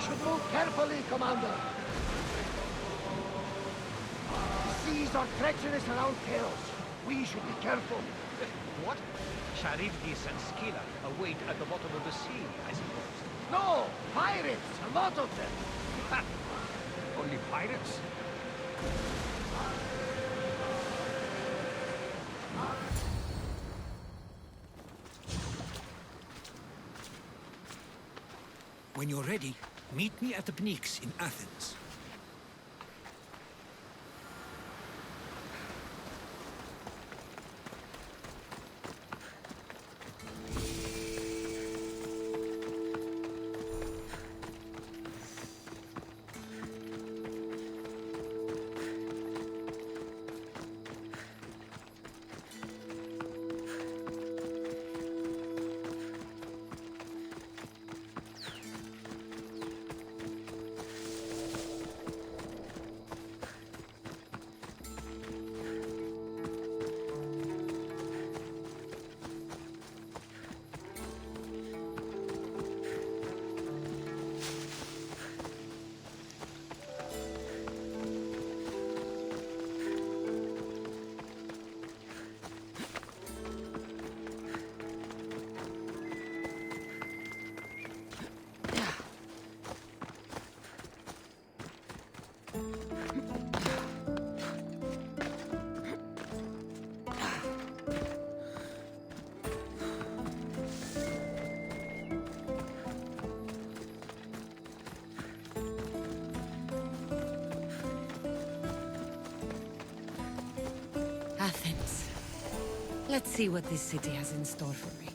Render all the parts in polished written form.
should move carefully, Commander. The seas are treacherous around Chaos. We should be careful. What? Charybdis and Scylla await at the bottom of the sea, I suppose. No! Pirates! A lot of them! Ha! Only pirates? When you're ready, meet me at the Pnyx in Athens. Athens. Let's see what this city has in store for me.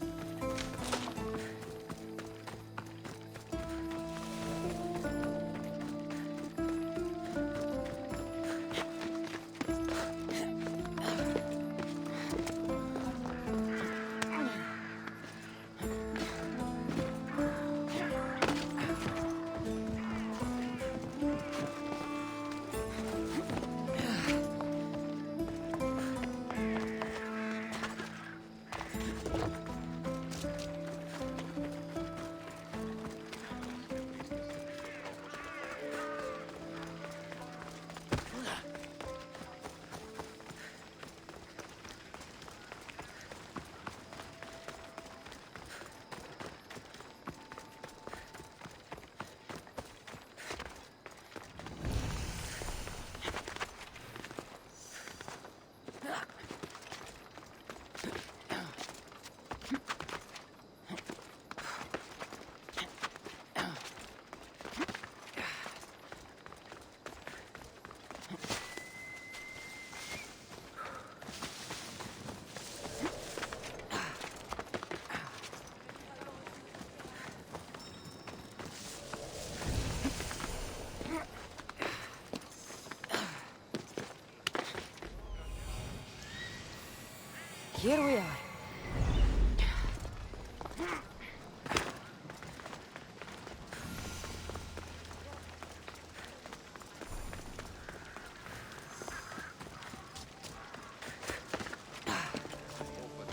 Here we are.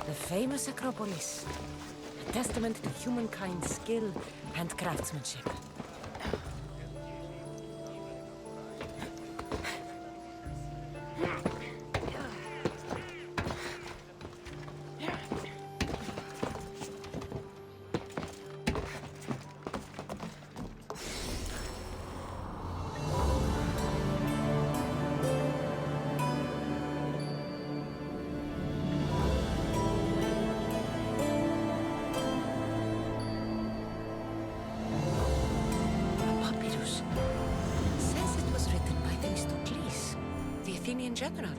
The famous Acropolis. A testament to humankind's skill and craftsmanship. In general.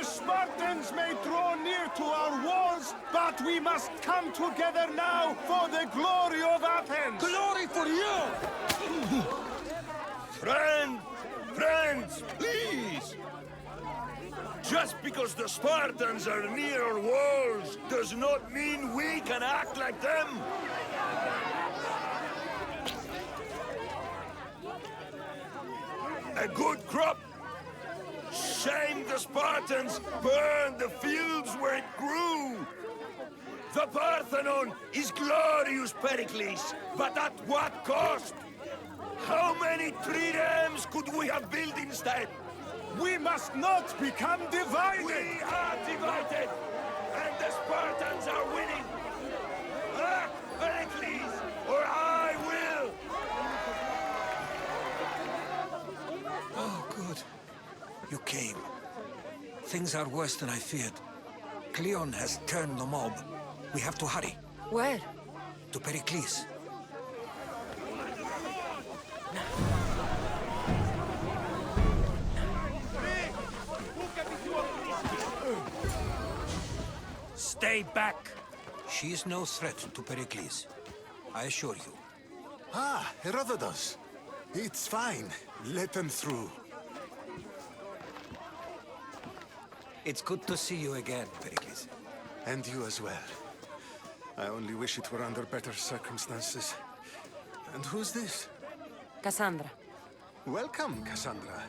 Spartans may draw near to our walls, but we must come together now for the glory of Athens! Glory for you! Friends, please! Just because the Spartans are near our walls does not mean we can act like them! A good crop! Shame the Spartans burned the fields where it grew! The Parthenon is glorious, Pericles, but at what cost? How many triremes could we have built instead? We must not become divided! We are divided, and the Spartans are winning! Act, Pericles, or I will! Oh, good. You came. Things are worse than I feared. Cleon has turned the mob. We have to hurry. Where? To Pericles. Stay back! She is no threat to Pericles. I assure you. Ah, Herodotus. It's fine. Let them through. It's good to see you again, Pericles. And you as well. I only wish it were under better circumstances. And who's this? Kassandra. Welcome, Kassandra.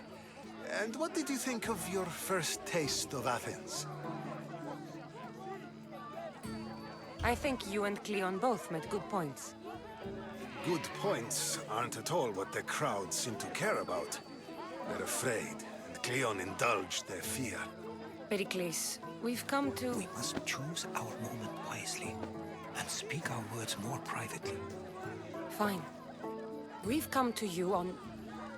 And what did you think of your first taste of Athens? I think you and Cleon both made good points. Good points aren't at all what the crowd seem to care about. They're afraid, and Cleon indulged their fear. Pericles, we've come to... We must choose our moment wisely and speak our words more privately. Fine. We've come to you on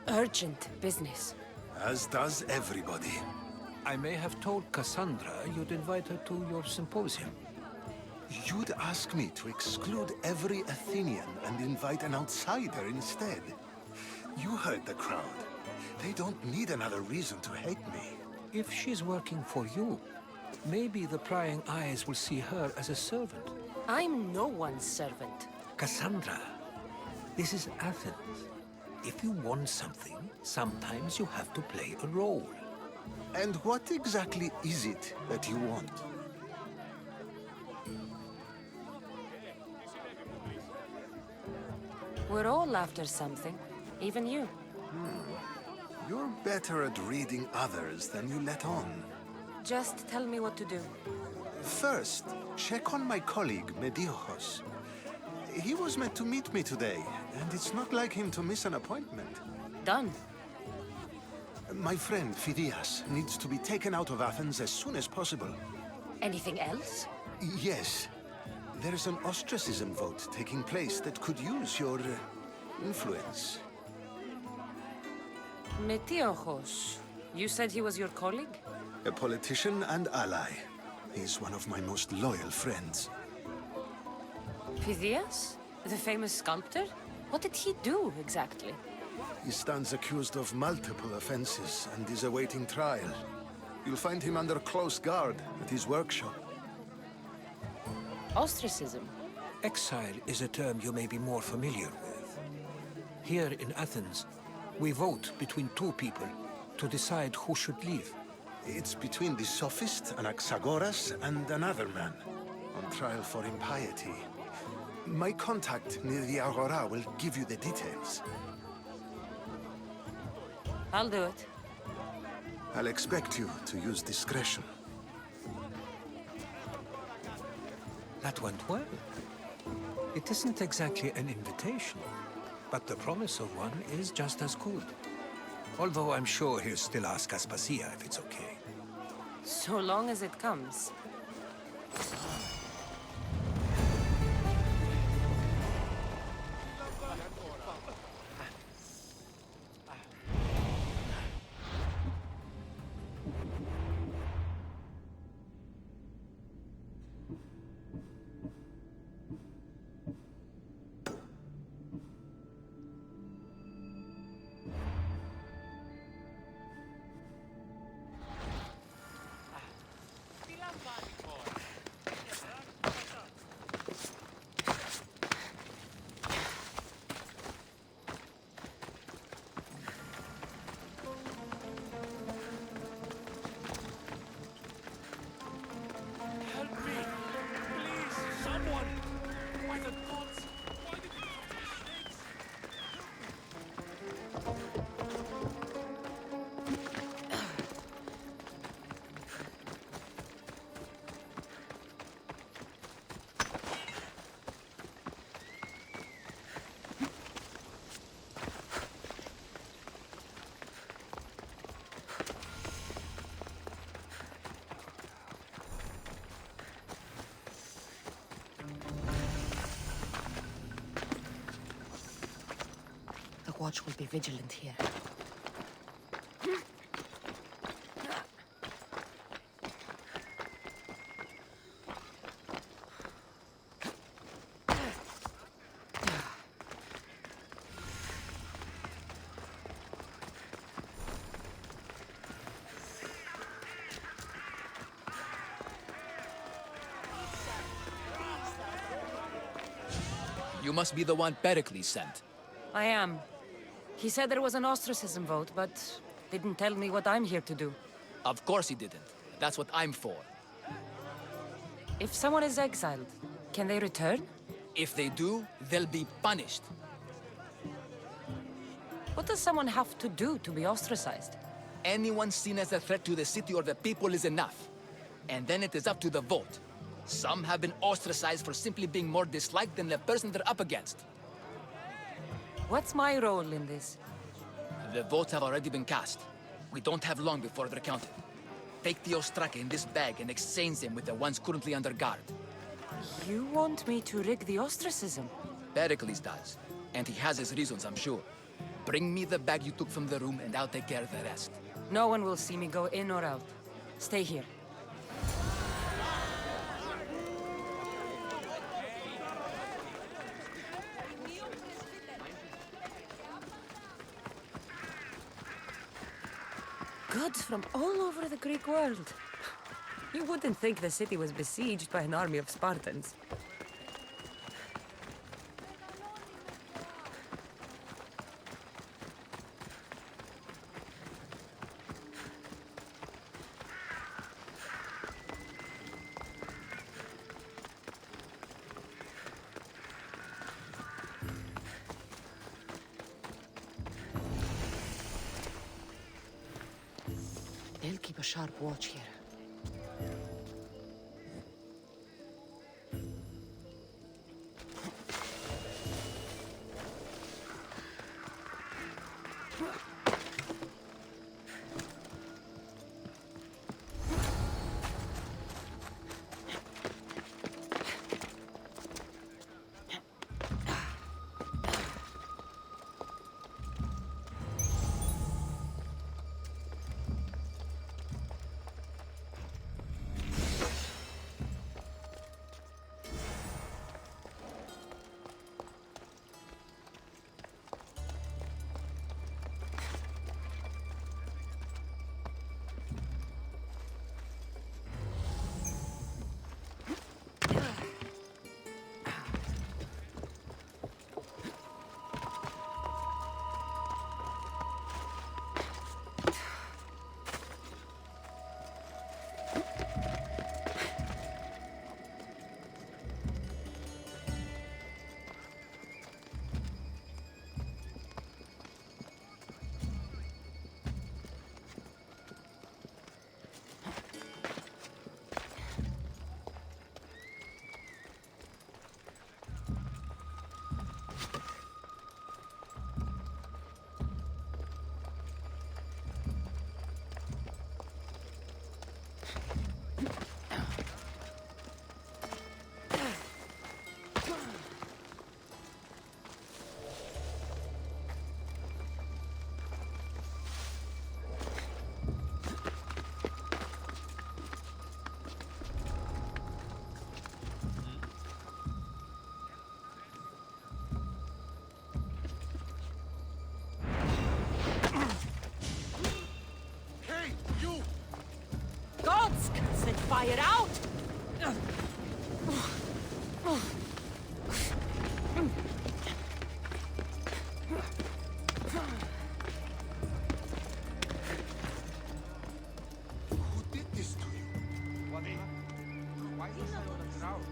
urgent business. As does everybody. I may have told Kassandra you'd invite her to your symposium. You'd ask me to exclude every Athenian and invite an outsider instead. You heard the crowd. They don't need another reason to hate me. If she's working for you, maybe the prying eyes will see her as a servant. I'm no one's servant. Kassandra, this is Athens. If you want something, sometimes you have to play a role. And what exactly is it that you want? We're all after something, even you. You're better at reading others than you let on. Just tell me what to do. First, check on my colleague, Mediochos. He was meant to meet me today, and it's not like him to miss an appointment. Done. My friend, Phidias, needs to be taken out of Athens as soon as possible. Anything else? Yes. There's an ostracism vote taking place that could use your influence. Metiochos. You said he was your colleague? A politician and ally. He's one of my most loyal friends. Phidias? The famous sculptor? What did he do, exactly? He stands accused of multiple offenses and is awaiting trial. You'll find him under close guard at his workshop. Ostracism? Exile is a term you may be more familiar with. Here in Athens, we vote between two people to decide who should leave. It's between the sophist Anaxagoras and another man, on trial for impiety. My contact near the Agora will give you the details. I'll do it. I'll expect you to use discretion. That went well. It isn't exactly an invitation, but the promise of one is just as good. Although I'm sure he'll still ask Aspasia if it's okay. So long as it comes. Watch will be vigilant here. You must be the one Pericles sent. I am. He said there was an ostracism vote, but didn't tell me what I'm here to do. Of course he didn't. That's what I'm for. If someone is exiled, can they return? If they do, they'll be punished. What does someone have to do to be ostracized? Anyone seen as a threat to the city or the people is enough. And then it is up to the vote. Some have been ostracized for simply being more disliked than the person they're up against. What's my role in this? The votes have already been cast. We don't have long before they're counted. Take the Ostraka in this bag and exchange them with the ones currently under guard. You want me to rig the ostracism? Pericles does. And he has his reasons, I'm sure. Bring me the bag you took from the room and I'll take care of the rest. No one will see me go in or out. Stay here. Goods from all over the Greek world. You wouldn't think the city was besieged by an army of Spartans. They'll keep a sharp watch here. Gods! Set fire out! Who did this to you? What? Why is there a crowd?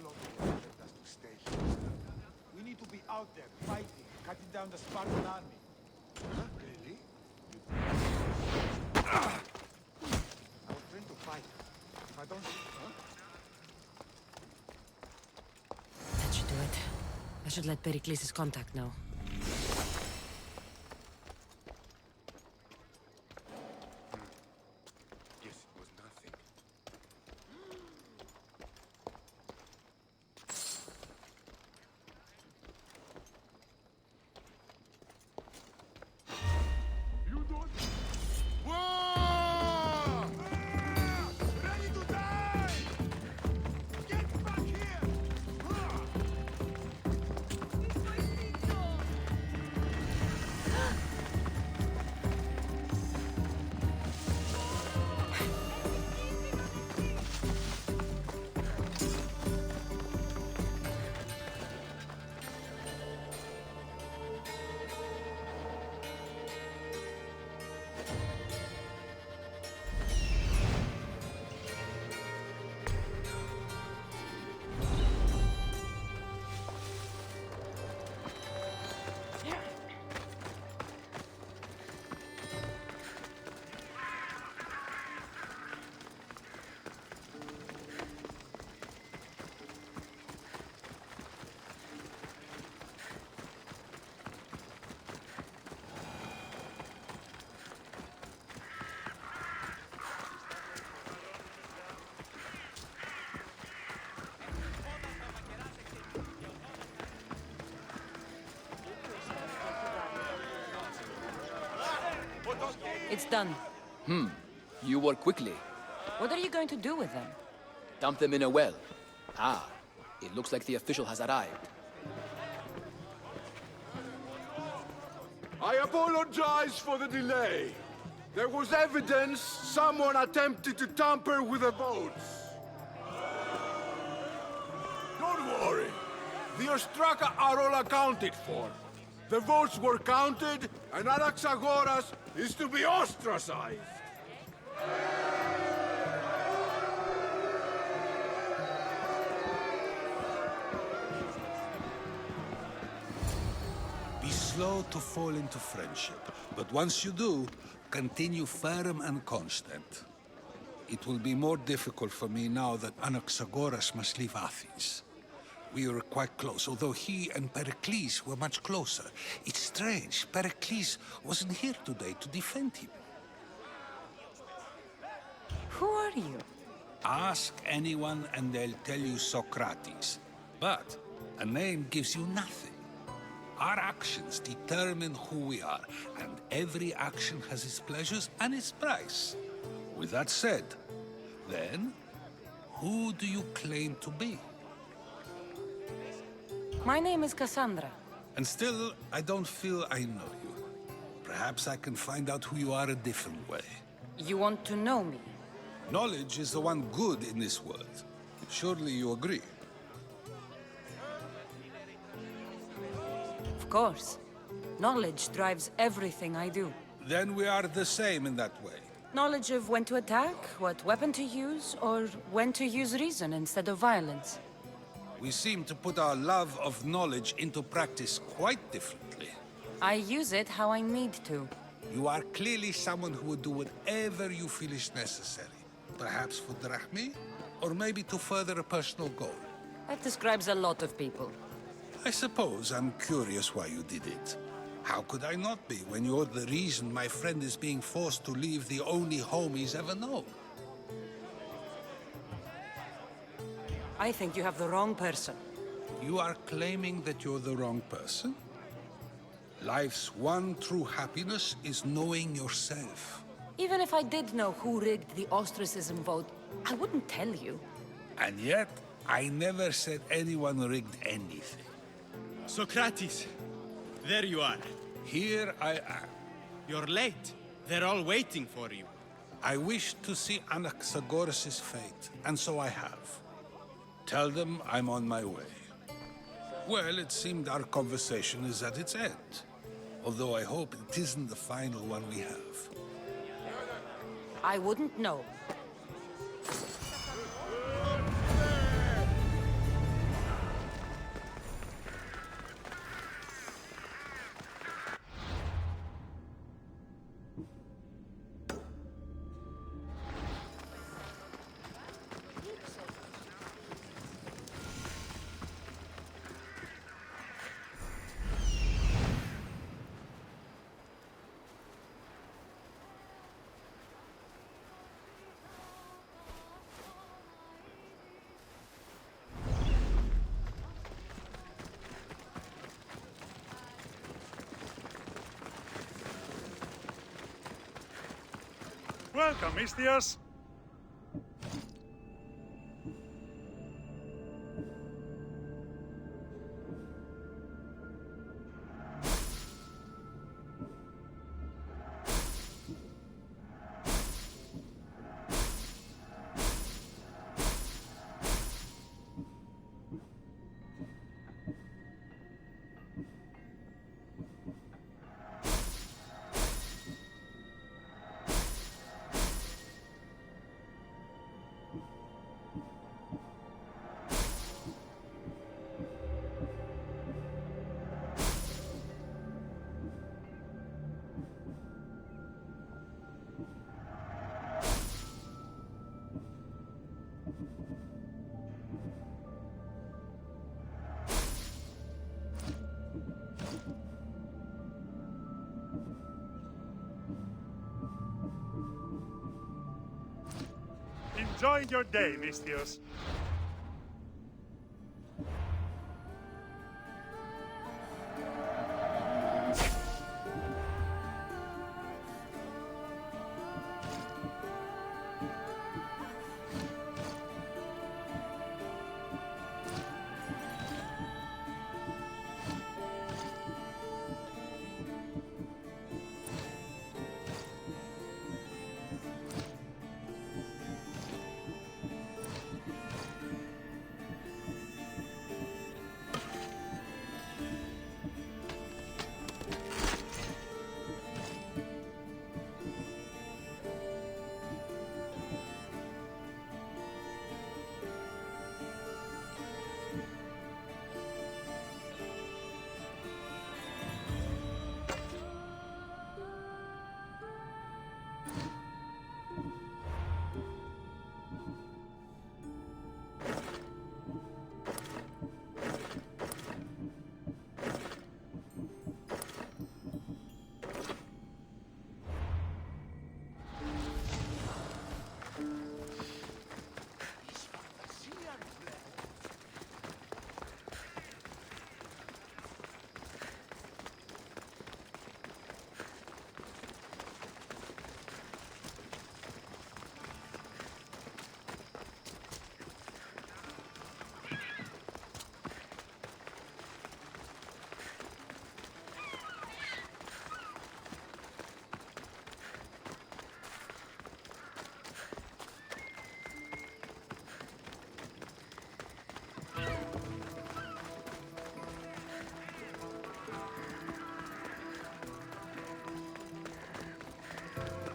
long they expect us to stay here. We need to be out there, fighting, cutting down the Spartan army. Huh? Really? I was trained to fight. If I don't... Huh? That should do it. I should let Pericles' contact know. Yes, it was nothing. You don't... Whoa! Ready to die! Get back here! It's done. You work quickly. What are you going to do with them? Dump them in a well. Ah, it looks like the official has arrived. I apologize for the delay. There was evidence someone attempted to tamper with the votes. Don't worry. The Ostraka are all accounted for. The votes were counted, and Anaxagoras is to be ostracized. Be slow to fall into friendship, but once you do, continue firm and constant. It will be more difficult for me now that Anaxagoras must leave Athens. We were quite close, although he and Pericles were much closer. It's strange, Pericles wasn't here today to defend him. Who are you? Ask anyone and they'll tell you Socrates. But a name gives you nothing. Our actions determine who we are, and every action has its pleasures and its price. With that said, then, who do you claim to be? My name is Kassandra. And still, I don't feel I know you. Perhaps I can find out who you are a different way. You want to know me? Knowledge is the one good in this world. Surely you agree? Of course. Knowledge drives everything I do. Then we are the same in that way. Knowledge of when to attack, what weapon to use, or when to use reason instead of violence. We seem to put our love of knowledge into practice quite differently. I use it how I need to. You are clearly someone who would do whatever you feel is necessary. Perhaps for drachmi, or maybe to further a personal goal. That describes a lot of people. I suppose I'm curious why you did it. How could I not be when you're the reason my friend is being forced to leave the only home he's ever known? I think you have the wrong person. You are claiming that you're the wrong person? Life's one true happiness is knowing yourself. Even if I did know who rigged the ostracism vote, I wouldn't tell you. And yet, I never said anyone rigged anything. Socrates, there you are. Here I am. You're late. They're all waiting for you. I wish to see Anaxagoras' fate, and so I have. Tell them I'm on my way. Well, it seemed our conversation is at its end. Although I hope it isn't the final one we have. I wouldn't know. Welcome, Mistios. Enjoy your day, Mistios.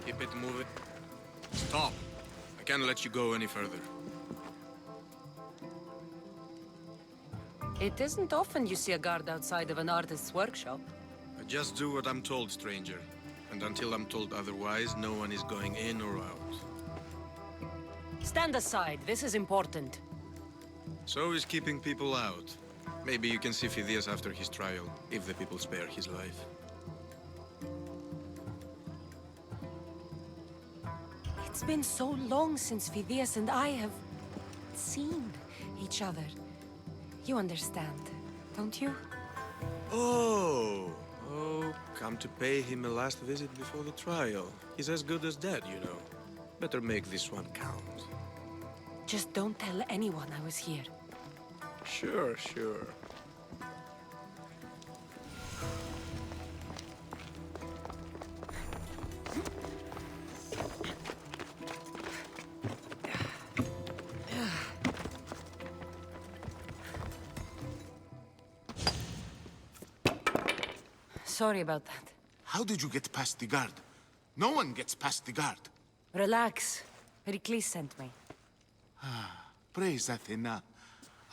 Keep it moving. Stop! I can't let you go any further. It isn't often you see a guard outside of an artist's workshop. I just do what I'm told, stranger. And until I'm told otherwise, no one is going in or out. Stand aside. This is important. So is keeping people out. Maybe you can see Phidias after his trial, if the people spare his life. It's been so long since Phidias and I have seen each other. You understand, don't you? Oh, come to pay him a last visit before the trial. He's as good as dead, you know. Better make this one count. Just don't tell anyone I was here. Sure. Sorry about that. How did you get past the guard? No one gets past the guard. Relax. Pericles sent me. Praise Athena.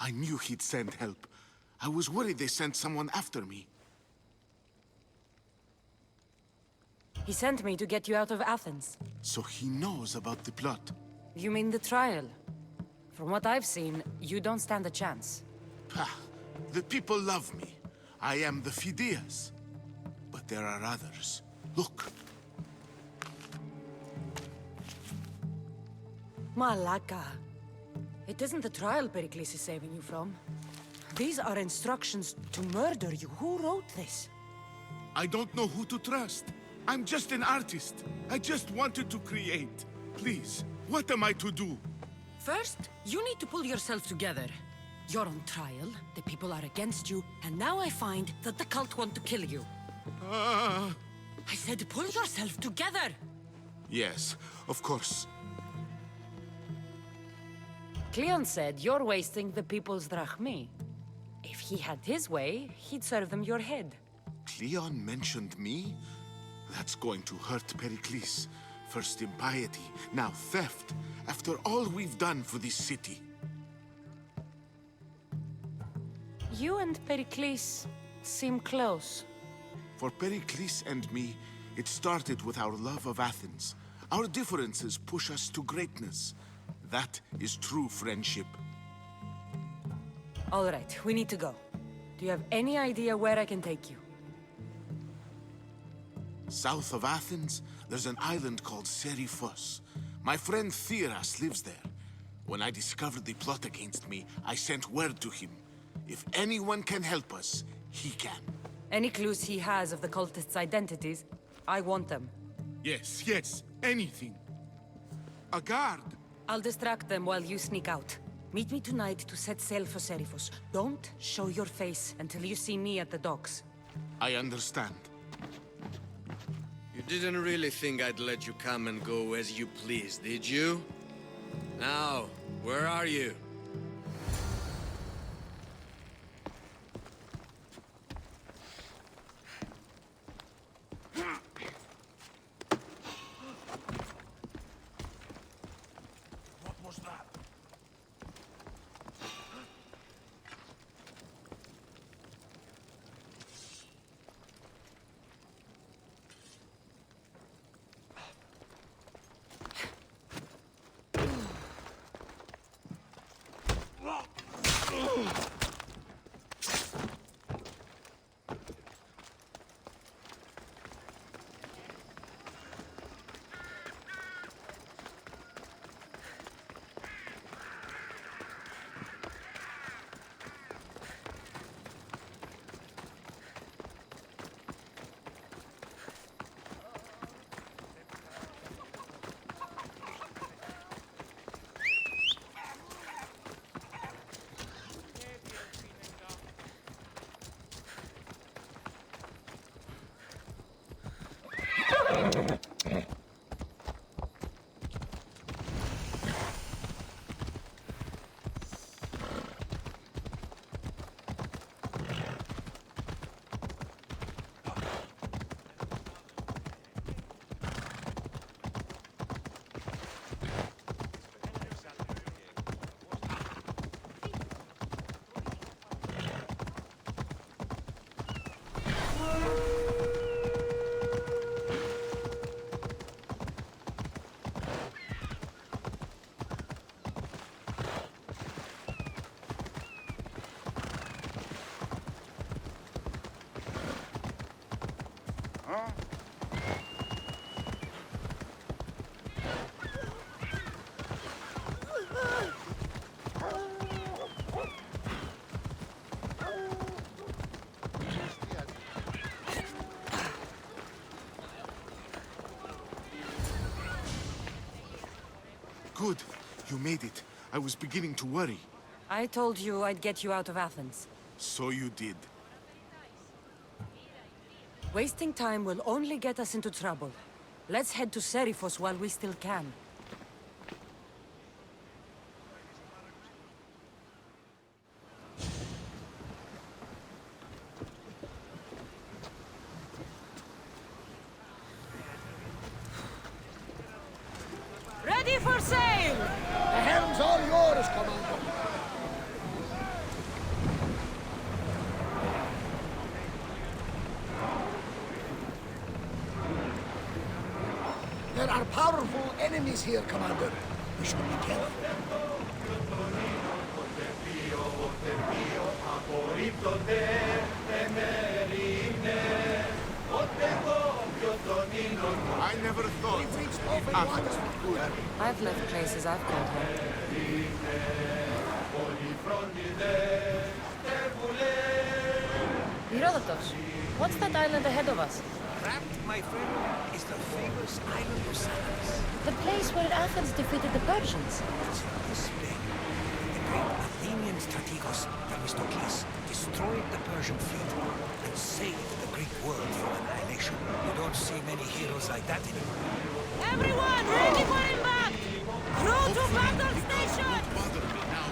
I knew he'd send help. I was worried they sent someone after me. He sent me to get you out of Athens. So he knows about the plot. You mean the trial? From what I've seen, you don't stand a chance. Pah, the people love me. I am the Phidias. But there are others. Look. Malaka. It isn't the trial Pericles is saving you from. These are instructions to murder you. Who wrote this? I don't know who to trust. I'm just an artist. I just wanted to create. Please, what am I to do? First, you need to pull yourself together. You're on trial, the people are against you, and now I find that the cult want to kill you. I said pull yourself together! Yes, of course. Cleon said you're wasting the people's drachmi. If he had his way, he'd serve them your head. Cleon mentioned me? That's going to hurt Pericles. First impiety, now theft. After all we've done for this city. You and Pericles seem close. For Pericles and me, it started with our love of Athens. Our differences push us to greatness. That is true friendship. All right, we need to go. Do you have any idea where I can take you? South of Athens, there's an island called Seriphos. My friend Theras lives there. When I discovered the plot against me, I sent word to him. If anyone can help us, he can. Any clues he has of the cultists' identities, I want them. Yes, yes, anything. A guard. I'll distract them while you sneak out. Meet me tonight to set sail for Seriphos. Don't show your face until you see me at the docks. I understand. You didn't really think I'd let you come and go as you please, did you? Now, where are you? What was that? Good. You made it. I was beginning to worry. I told you I'd get you out of Athens. So you did. Wasting time will only get us into trouble. Let's head to Seriphos while we still can. Ready for sail! The helm's all yours, Commander. There are powerful enemies here, Commander. We should be careful. I never thought Athens would good. I've left places I've called home. Herodotus, what's that island ahead of us? That, my friend, is the famous island of Salamis. The place where Athens defeated the Persians. It's not this big. The great Athenian strategos, Themistocles, destroyed the Persian fleet and saved the Greek world from annihilation. You don't see many heroes like that anymore. Everyone, ready for impact! Crew to battle station! Don't bother me now.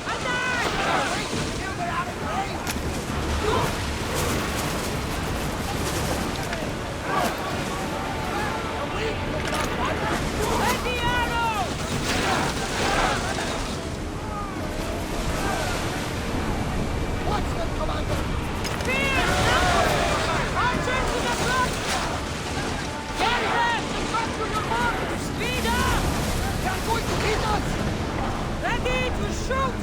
I'm out of Let the arrows! Watch them, Commander! Spear! Archers to the front! Get them! To your mark! Speed up! They are going to hit us! Ready to shoot!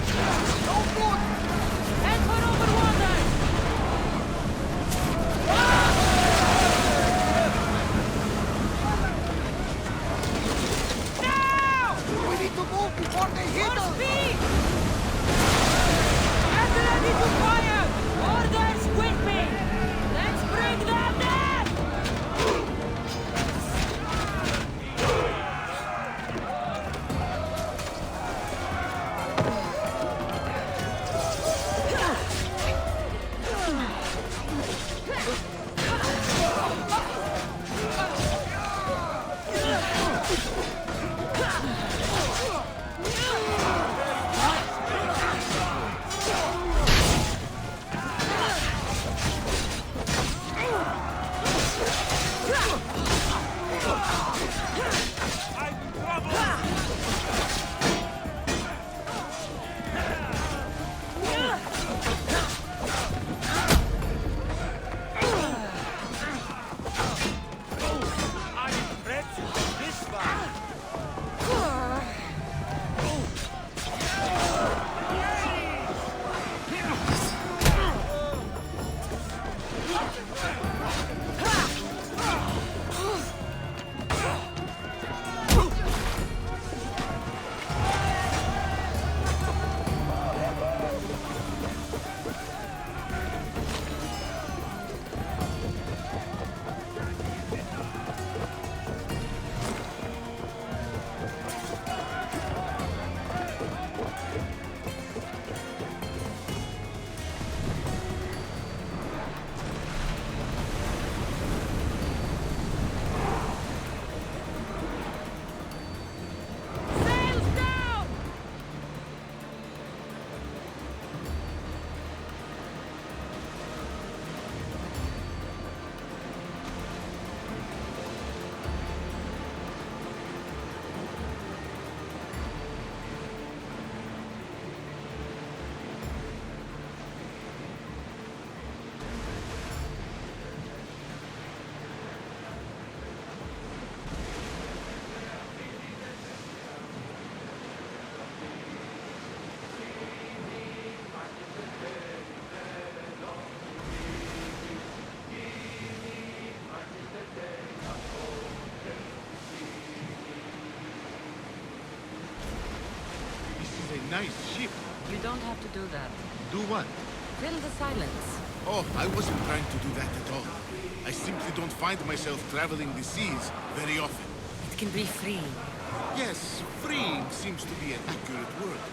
No good! Head for over water! Now! We need to move before they hit More us! speed! Get ready to fire! Orders with me! Let's bring them down! nice ship. You don't have to do that. Do what? Fill the silence. Oh, I wasn't trying to do that at all. I simply don't find myself traveling the seas very often. It can be freeing. Yes, freeing seems to be an accurate word.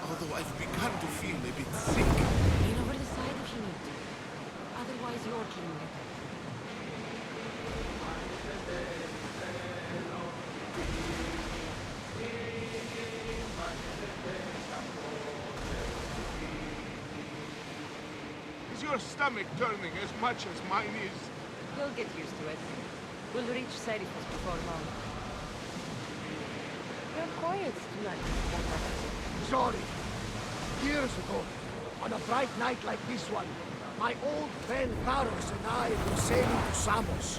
Although I've begun to feel a bit sick. Lean over the side if you need to. Otherwise, you're cleaning it up. Is your stomach turning as much as mine is? You'll get used to it. We'll reach Serifus before long. You're quiet tonight. Sorry. Years ago, on a bright night like this one, my old friend Karos and I were sailing to Samos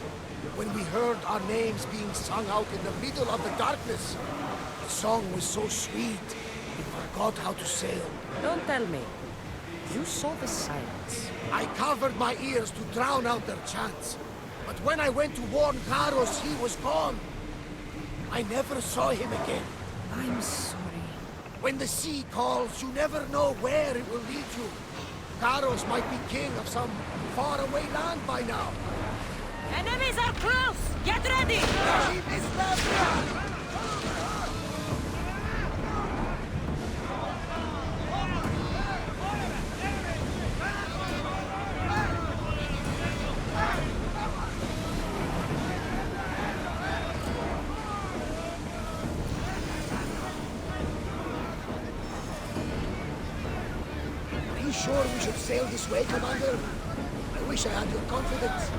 when we heard our names being sung out in the middle of the darkness. The song was so sweet, we forgot how to sail. Don't tell me. You saw the silence. I covered my ears to drown out their chants. But when I went to warn Karos, he was gone. I never saw him again. I'm sorry. When the sea calls, you never know where it will lead you. Karos might be king of some faraway land by now. Enemies are close! Get ready! Are you sure we should sail this way, Commander? I wish I had your confidence.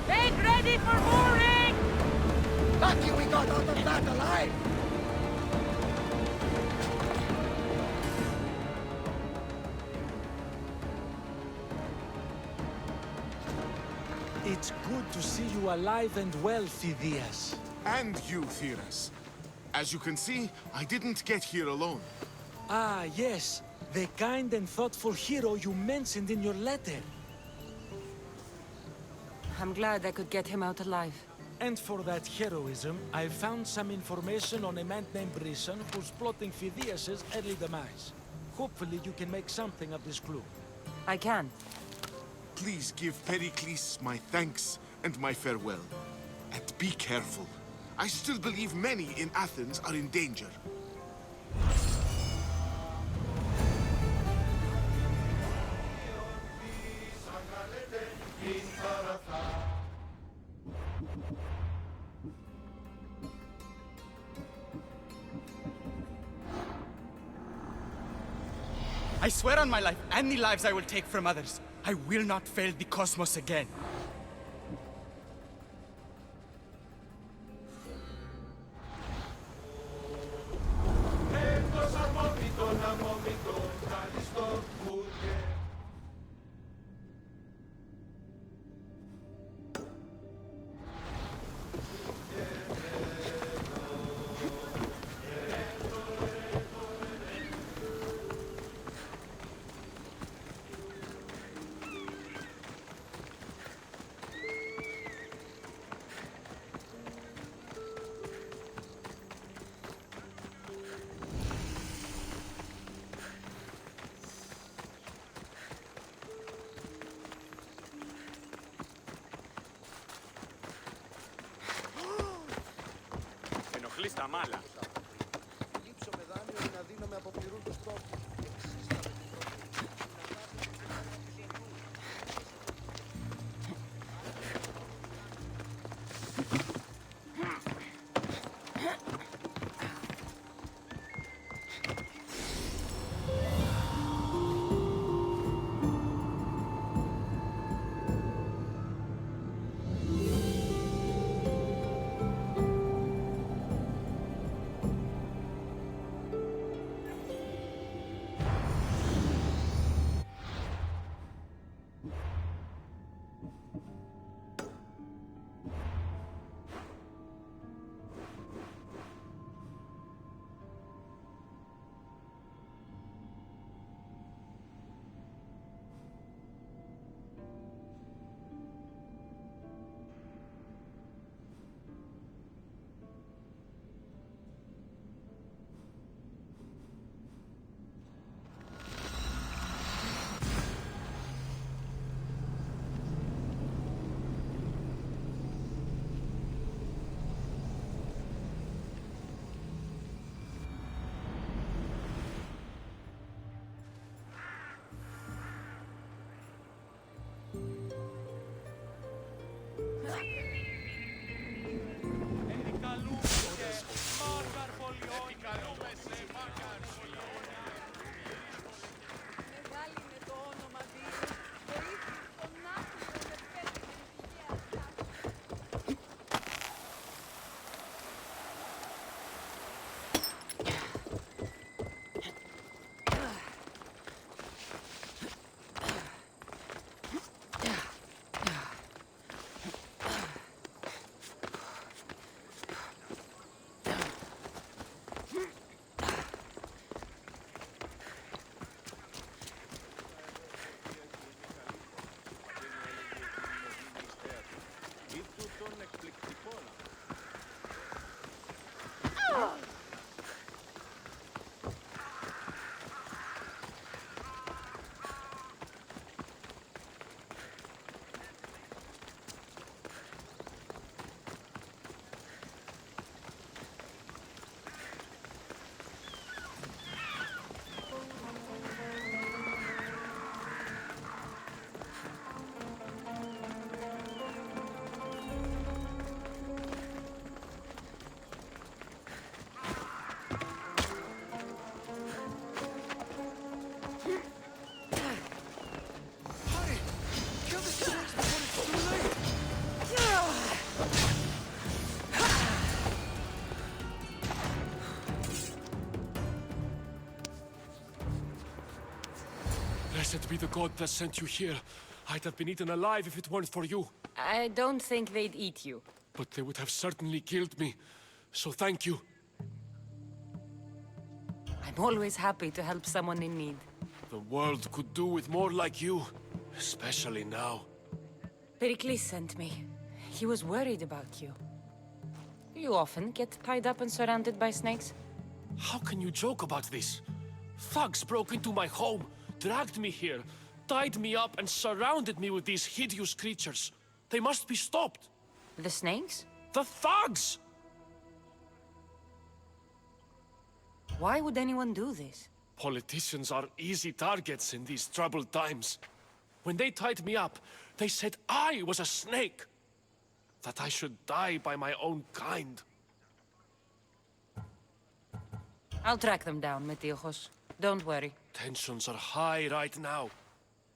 Make ready for mooring! Lucky we got out of that alive! It's good to see you alive and well, Phidias. And you, Theras. As you can see, I didn't get here alone. Ah, yes. The kind and thoughtful hero you mentioned in your letter. I'm glad I could get him out alive. And for that heroism, I found some information on a man named Brisson who's plotting Phidias' early demise. Hopefully you can make something of this clue. I can. Please give Pericles my thanks and my farewell. And be careful. I still believe many in Athens are in danger. I swear on my life and the lives I will take from others, I will not fail the cosmos again. Ενοχλείς τα μάλα. Λείψω με δάνειο να δίνω με αποπληρούντους τρόπους. Blessed be the god that sent you here. I'd have been eaten alive if it weren't for you. I don't think they'd eat you. But they would have certainly killed me. So thank you. I'm always happy to help someone in need. The world could do with more like you. Especially now. Pericles sent me. He was worried about you. You often get tied up and surrounded by snakes? How can you joke about this? Thugs broke into my home, dragged me here, tied me up and surrounded me with these hideous creatures. They must be stopped. The snakes? The thugs! Why would anyone do this? Politicians are easy targets in these troubled times. When they tied me up, they said I was a snake. That I should die by my own kind. I'll track them down, Metiochos. Don't worry. Tensions are high right now.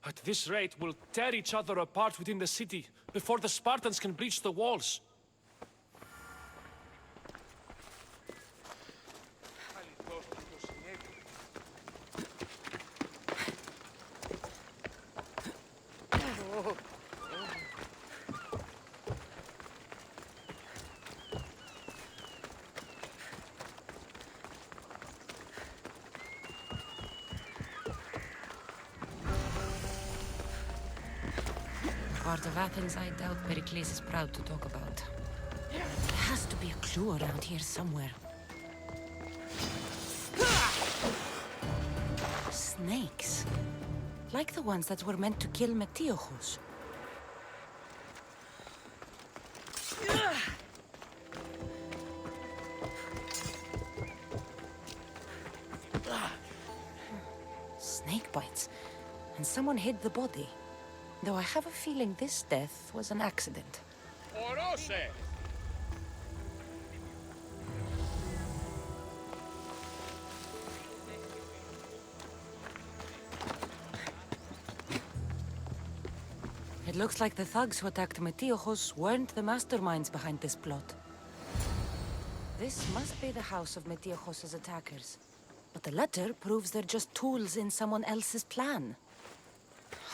At this rate, we'll tear each other apart within the city before the Spartans can breach the walls. Part of Athens I doubt Pericles is proud to talk about. There has to be a clue around here somewhere. Snakes. Like the ones that were meant to kill Metiochos. Snake bites. And someone hid the body. Though I have a feeling this death was an accident. Odyssey! It looks like the thugs who attacked Metiochos weren't the masterminds behind this plot. This must be the house of Metiochos' attackers. But the letter proves they're just tools in someone else's plan.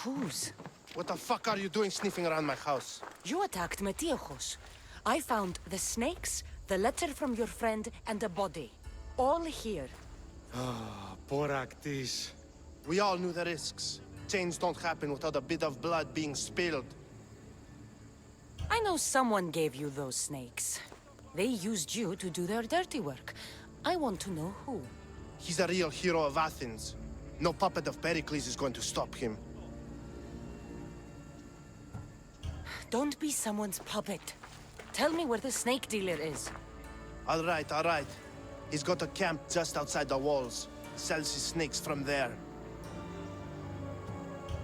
Whose? What the fuck are you doing sniffing around my house? You attacked Metiochos. I found the snakes, the letter from your friend, and a body. All here. Ah, poor Actis. We all knew the risks. Change don't happen without a bit of blood being spilled. I know someone gave you those snakes. They used you to do their dirty work. I want to know who. He's a real hero of Athens. No puppet of Pericles is going to stop him. Don't be someone's puppet. Tell me where the snake dealer is. All right, all right. He's got a camp just outside the walls. Sells his snakes from there.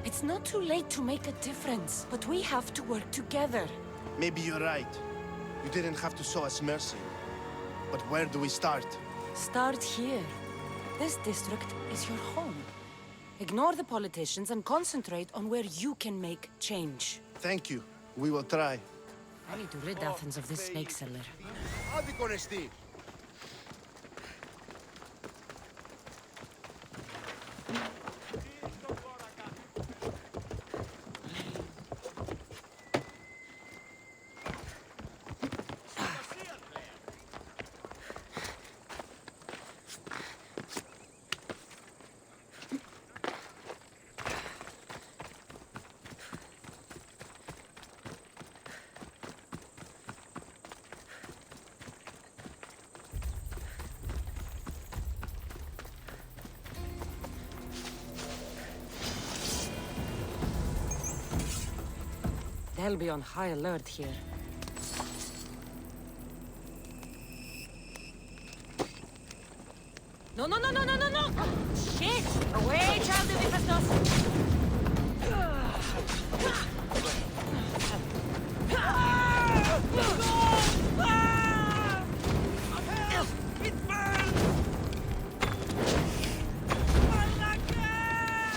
It's not too late to make a difference, but we have to work together. Maybe you're right. You didn't have to show us mercy. But where do we start? Start here. This district is your home. Ignore the politicians and concentrate on where you can make change. Thank you. We will try. I need to rid Athens of this snake seller. They'll be on high alert here. No, no, no, no, no, no, no! Shit! Away, child of Hephaestus!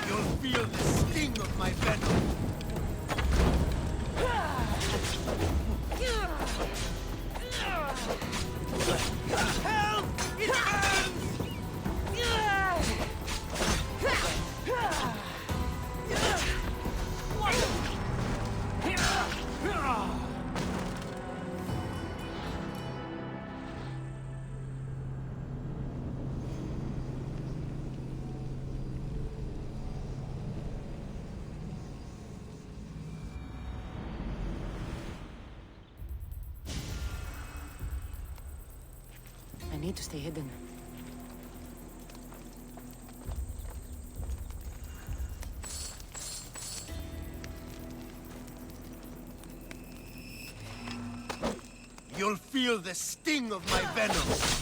You'll feel the sting of my venom. need to stay hidden. You'll feel the sting of my venom.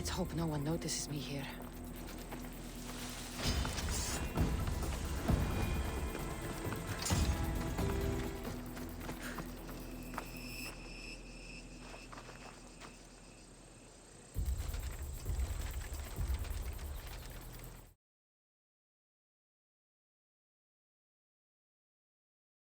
Let's hope no one notices me here.